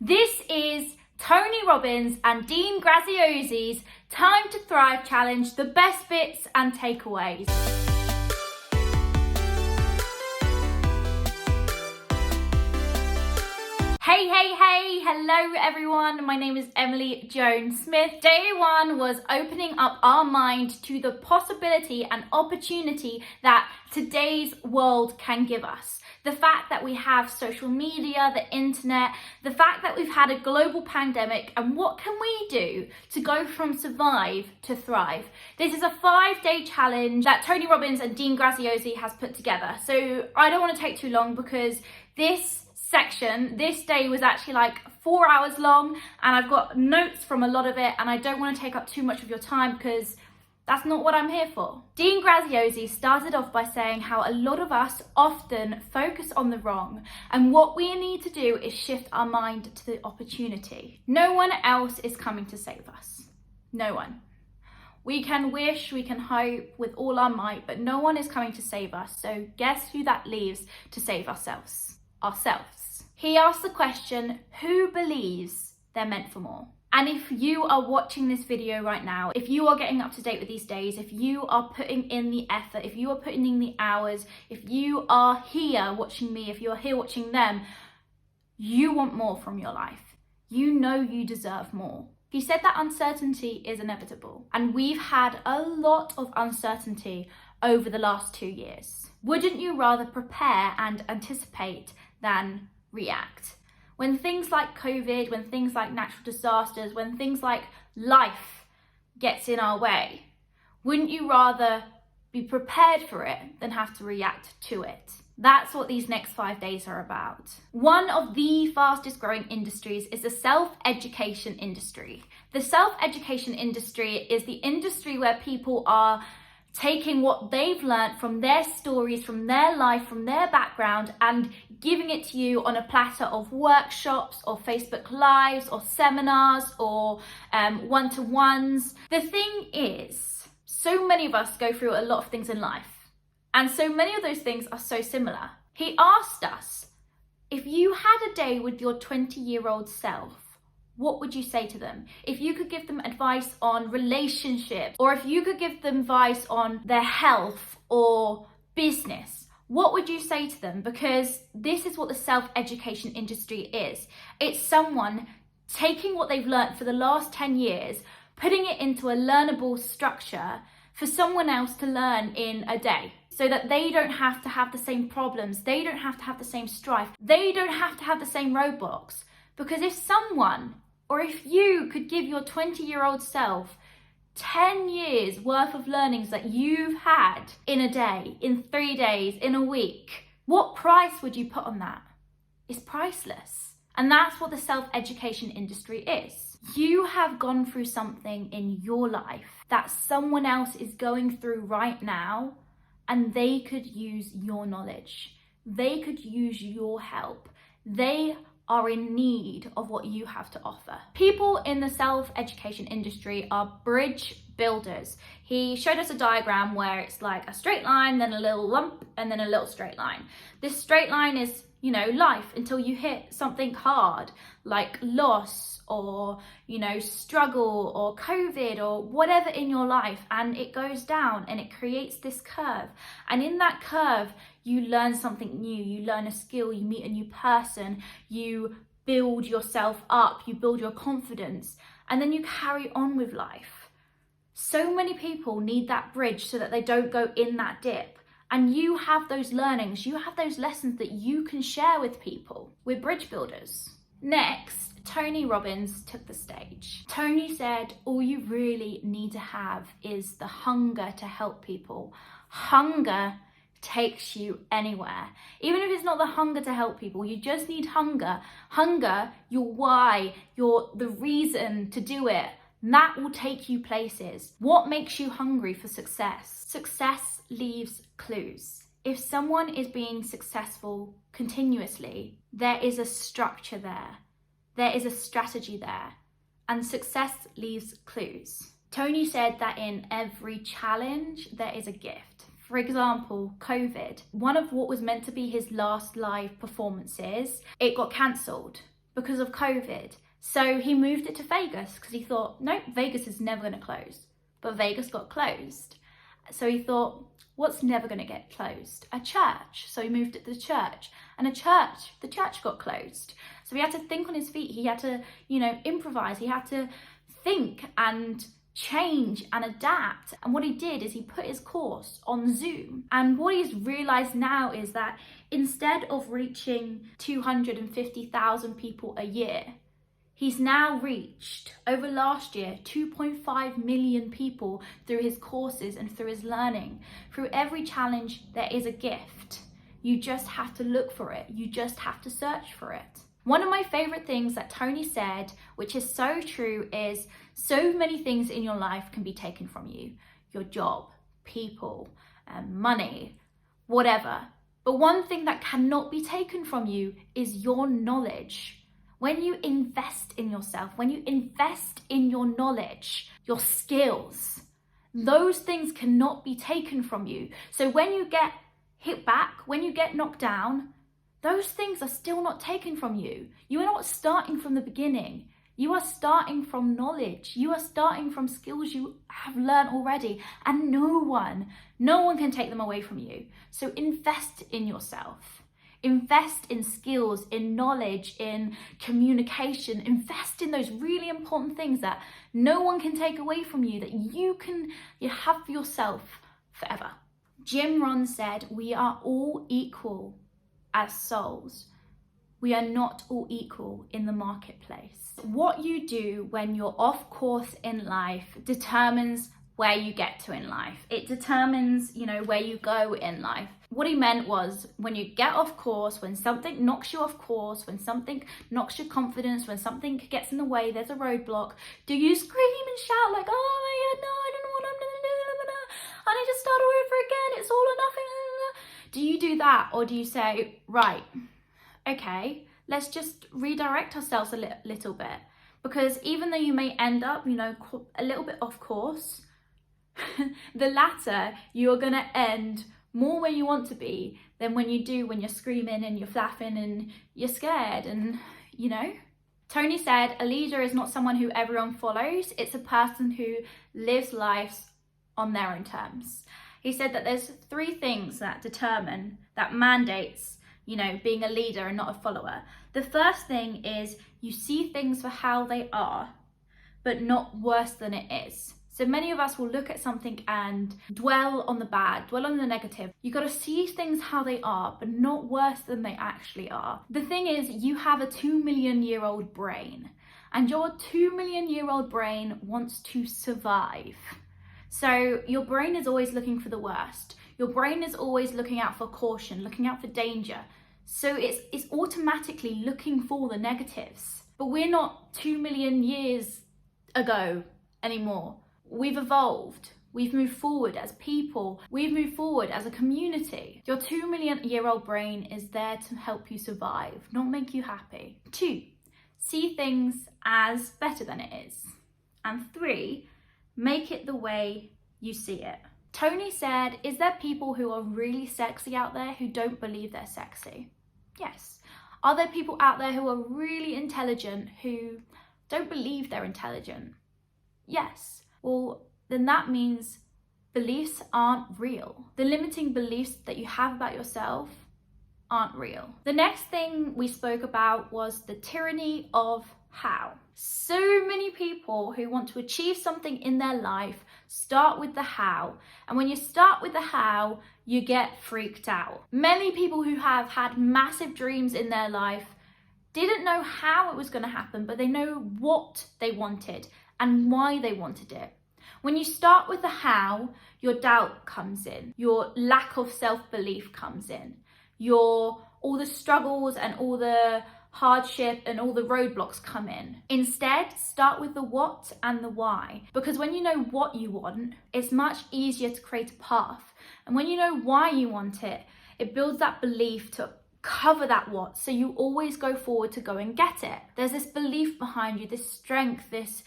This is Tony Robbins and Dean Graziosi's Time to Thrive Challenge, the best bits and takeaways. Hey, hello everyone. My name is Emily Jones Smith. Day one was opening up our mind to the possibility and opportunity that today's world can give us. The fact that we have social media, the internet, the fact that we've had a global pandemic, and what can we do to go from survive to thrive? This is a 5-day challenge that Tony Robbins and Dean Graziosi has put together. So I don't want to take too long because this day was actually like 4 hours long, and I've got notes from a lot of it, and I don't want to take up too much of your time because that's not what I'm here for. Dean Graziosi started off by saying how a lot of us often focus on the wrong, and what we need to do is shift our mind to the opportunity. No one else is coming to save us. No one. We can wish, we can hope with all our might, but no one is coming to save us. So guess who that leaves to save ourselves? Ourselves. He asked the question, who believes they're meant for more? And if you are watching this video right now, if you are getting up to date with these days, if you are putting in the effort, if you are putting in the hours, if you are here watching me, if you're here watching them, you want more from your life. You know you deserve more. He said that uncertainty is inevitable, and we've had a lot of uncertainty over the last 2 years. Wouldn't you rather prepare and anticipate than react? When things like COVID, when things like natural disasters, when things like life gets in our way, wouldn't you rather be prepared for it than have to react to it? That's what these next 5 days are about. One of the fastest growing industries is the self-education industry. The self-education industry is the industry where people are taking what they've learned from their stories, from their life, from their background, and giving it to you on a platter of workshops or Facebook Lives or seminars or one-to-ones. The thing is, so many of us go through a lot of things in life, and so many of those things are so similar. He asked us, if you had a day with your 20-year-old self, what would you say to them? If you could give them advice on relationships, or if you could give them advice on their health or business, what would you say to them? Because this is what the self-education industry is. It's someone taking what they've learned for the last 10 years, putting it into a learnable structure for someone else to learn in a day, so that they don't have to have the same problems, they don't have to have the same strife, they don't have to have the same roadblocks. Because if someone, or if you could give your 20-year-old self 10 years worth of learnings that you've had in a day, in 3 days, in a week, what price would you put on that? It's priceless. And that's what the self-education industry is. You have gone through something in your life that someone else is going through right now, and they could use your knowledge. They could use your help. They are in need of what you have to offer. People in the self-education industry are bridge builders. He showed us a diagram where it's like a straight line, then a little lump, and then a little straight line. This straight line is, life until you hit something hard, like loss or, struggle or COVID or whatever in your life, and it goes down and it creates this curve. And in that curve, you learn something new, you learn a skill, you meet a new person, you build yourself up, you build your confidence, and then you carry on with life. So many people need that bridge so that they don't go in that dip. And you have those learnings, you have those lessons that you can share with people. We're bridge builders. Next, Tony Robbins took the stage. Tony said, all you really need to have is the hunger to help people. Hunger takes you anywhere. Even if it's not the hunger to help people, you just need hunger. Hunger, your why, the reason to do it. That will take you places. What makes you hungry for success? Success leaves clues. If someone is being successful continuously, there is a structure there. There is a strategy there. And success leaves clues. Tony said that in every challenge, there is a gift. For example, COVID. One of what was meant to be his last live performances, it got cancelled because of COVID. So he moved it to Vegas because he thought, nope, Vegas is never going to close. But Vegas got closed. So he thought, what's never going to get closed? A church. So he moved it to the church. And the church got closed. So he had to think on his feet. He had to, improvise. He had to think and change and adapt. And what he did is he put his course on Zoom. And what he's realized now is that instead of reaching 250,000 people a year, he's now reached, over last year, 2.5 million people through his courses and through his learning. Through every challenge, there is a gift. You just have to look for it. You just have to search for it. One of my favorite things that Tony said, which is so true, is so many things in your life can be taken from you. Your job, people, money, whatever. But one thing that cannot be taken from you is your knowledge. When you invest in yourself, when you invest in your knowledge, your skills, those things cannot be taken from you. So when you get hit back, when you get knocked down, those things are still not taken from you. You are not starting from the beginning. You are starting from knowledge. You are starting from skills you have learned already, and no one can take them away from you. So invest in yourself. Invest in skills, in knowledge, in communication. Invest in those really important things that no one can take away from you, that you have for yourself forever. Jim Rohn said, we are all equal as souls. We are not all equal in the marketplace. What you do when you're off course in life determines where you get to in life. It determines, where you go in life. What he meant was, when you get off course, when something knocks you off course, when something knocks your confidence, when something gets in the way, there's a roadblock, do you scream and shout like, oh my God, no, I don't know what I'm gonna do, I need to start all over again, it's all or nothing. Do you do that, or do you say, right, okay, let's just redirect ourselves a little bit? Because even though you may end up, a little bit off course, the latter, you're gonna end more where you want to be than when you're screaming and you're flapping and you're scared and, Tony said, a leader is not someone who everyone follows, it's a person who lives lives on their own terms. He said that there's 3 things that mandates, being a leader and not a follower. The first thing is you see things for how they are, but not worse than it is. So many of us will look at something and dwell on the bad, dwell on the negative. You got to see things how they are, but not worse than they actually are. The thing is, you have a 2 million year old brain, and your 2 million year old brain wants to survive. So your brain is always looking for the worst. Your brain is always looking out for caution, looking out for danger. So it's automatically looking for the negatives. But we're not 2 million years ago anymore. We've evolved. We've moved forward as people. We've moved forward as a community. Your 2 million year old brain is there to help you survive, not make you happy. 2, see things as better than it is. And 3, make it the way you see it. Tony said, is there people who are really sexy out there who don't believe they're sexy? Yes. Are there people out there who are really intelligent who don't believe they're intelligent? Yes. Well, then that means beliefs aren't real. The limiting beliefs that you have about yourself aren't real. The next thing we spoke about was the tyranny of how. So many people who want to achieve something in their life start with the how. And when you start with the how, you get freaked out. Many people who have had massive dreams in their life didn't know how it was going to happen, but they know what they wanted and why they wanted it. When you start with the how, your doubt comes in, your lack of self-belief comes in, all the struggles and all the hardship and all the roadblocks come in. Instead, start with the what and the why, because when you know what you want, it's much easier to create a path. And when you know why you want it, it builds that belief to cover that what, so you always go forward to go and get it. There's this belief behind you, this strength, this,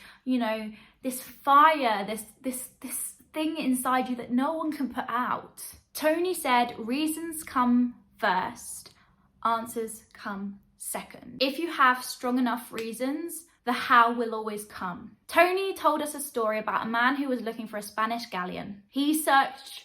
this fire, this thing inside you that no one can put out. Tony said, reasons come first, answers come second. If you have strong enough reasons, the how will always come. Tony told us a story about a man who was looking for a Spanish galleon. He searched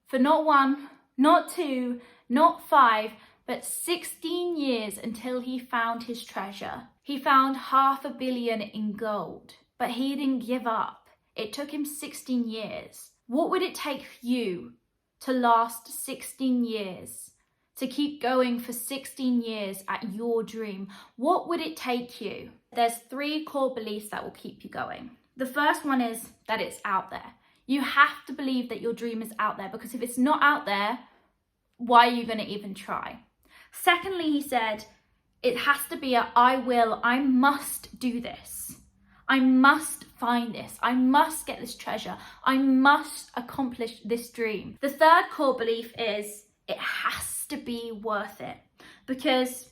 for not 1, not 2, not 5, but 16 years until he found his treasure. He found $500 million in gold, but he didn't give up. It took him 16 years. What would it take you to last 16 years? To keep going for 16 years at your dream? What would it take you? There's 3 core beliefs that will keep you going. The first one is that it's out there. You have to believe that your dream is out there, because if it's not out there, why are you going to even try? Secondly, he said, it has to be I must do this. I must find this. I must get this treasure. I must accomplish this dream. The third core belief is it has to be worth it, because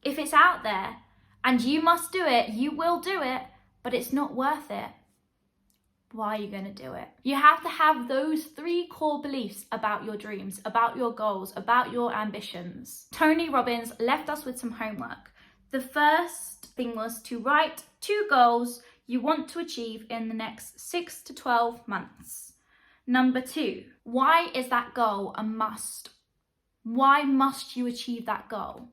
if it's out there and you must do it, you will do it, but it's not worth it. Why are you going to do it? You have to have those 3 core beliefs about your dreams, about your goals, about your ambitions. Tony Robbins left us with some homework. The first thing was to write 2 goals you want to achieve in the next 6 to 12 months. Number 2, why is that goal a must? Why must you achieve that goal?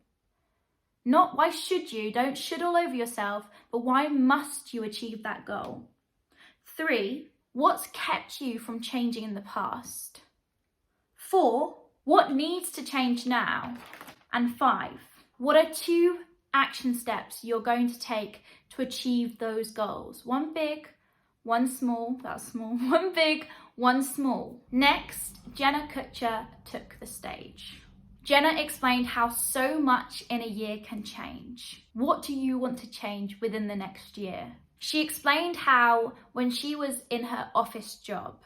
Not why should you, don't should all over yourself, but why must you achieve that goal? 3, what's kept you from changing in the past? 4, what needs to change now? And 5, what are 2 action steps you're going to take to achieve those goals? 1 big, 1 small, that's small, 1 big, 1 small. Next, Jenna Kutcher took the stage. Jenna explained how so much in a year can change. What do you want to change within the next year? She explained how when she was in her office job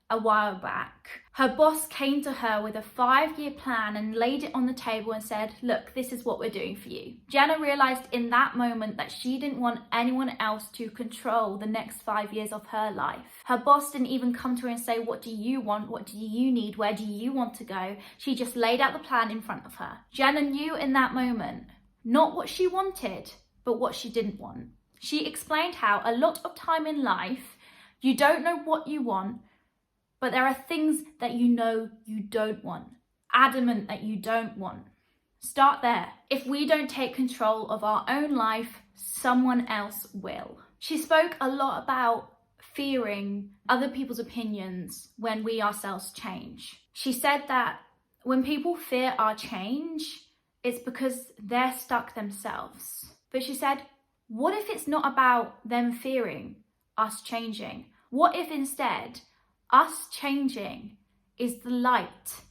a while back, her boss came to her with a 5-year plan and laid it on the table and said, look, this is what we're doing for you. Jenna realized in that moment that she didn't want anyone else to control the next 5 years of her life. Her boss didn't even come to her and say, what do you want? What do you need? Where do you want to go? She just laid out the plan in front of her. Jenna knew in that moment, not what she wanted, but what she didn't want. She explained how a lot of time in life, you don't know what you want, but there are things that you know you don't want, adamant that you don't want. Start there. If we don't take control of our own life, someone else will. She spoke a lot about fearing other people's opinions when we ourselves change. She said that when people fear our change, it's because they're stuck themselves. But she said, what if it's not about them fearing us changing? What if instead us changing is the light,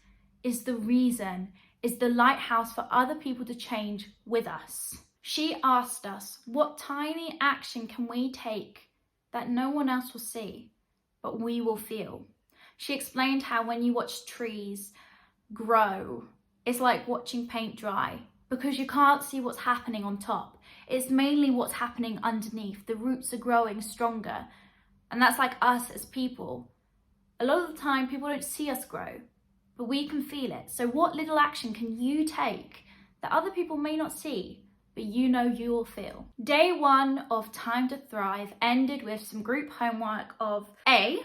is the reason, is the lighthouse for other people to change with us? She asked us, what tiny action can we take that no one else will see, but we will feel? She explained how when you watch trees grow, it's like watching paint dry, because you can't see what's happening on top. It's mainly what's happening underneath. The roots are growing stronger. And that's like us as people. A lot of the time, people don't see us grow, but we can feel it. So what little action can you take that other people may not see, but you know you will feel? Day 1 of Time to Thrive ended with some group homework of A,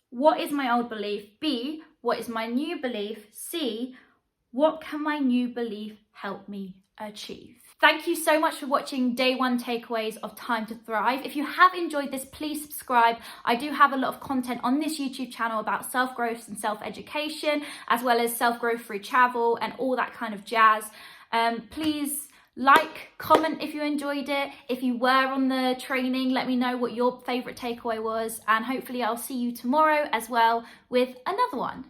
what is my old belief? B, what is my new belief? C, what can my new belief help me achieve? Thank you so much for watching Day 1 takeaways of Time to Thrive. If you have enjoyed this, please subscribe. I do have a lot of content on this YouTube channel about self-growth and self-education, as well as self-growth through travel and all that kind of jazz. Please like, comment if you enjoyed it. If you were on the training, let me know what your favorite takeaway was, and hopefully I'll see you tomorrow as well with another one.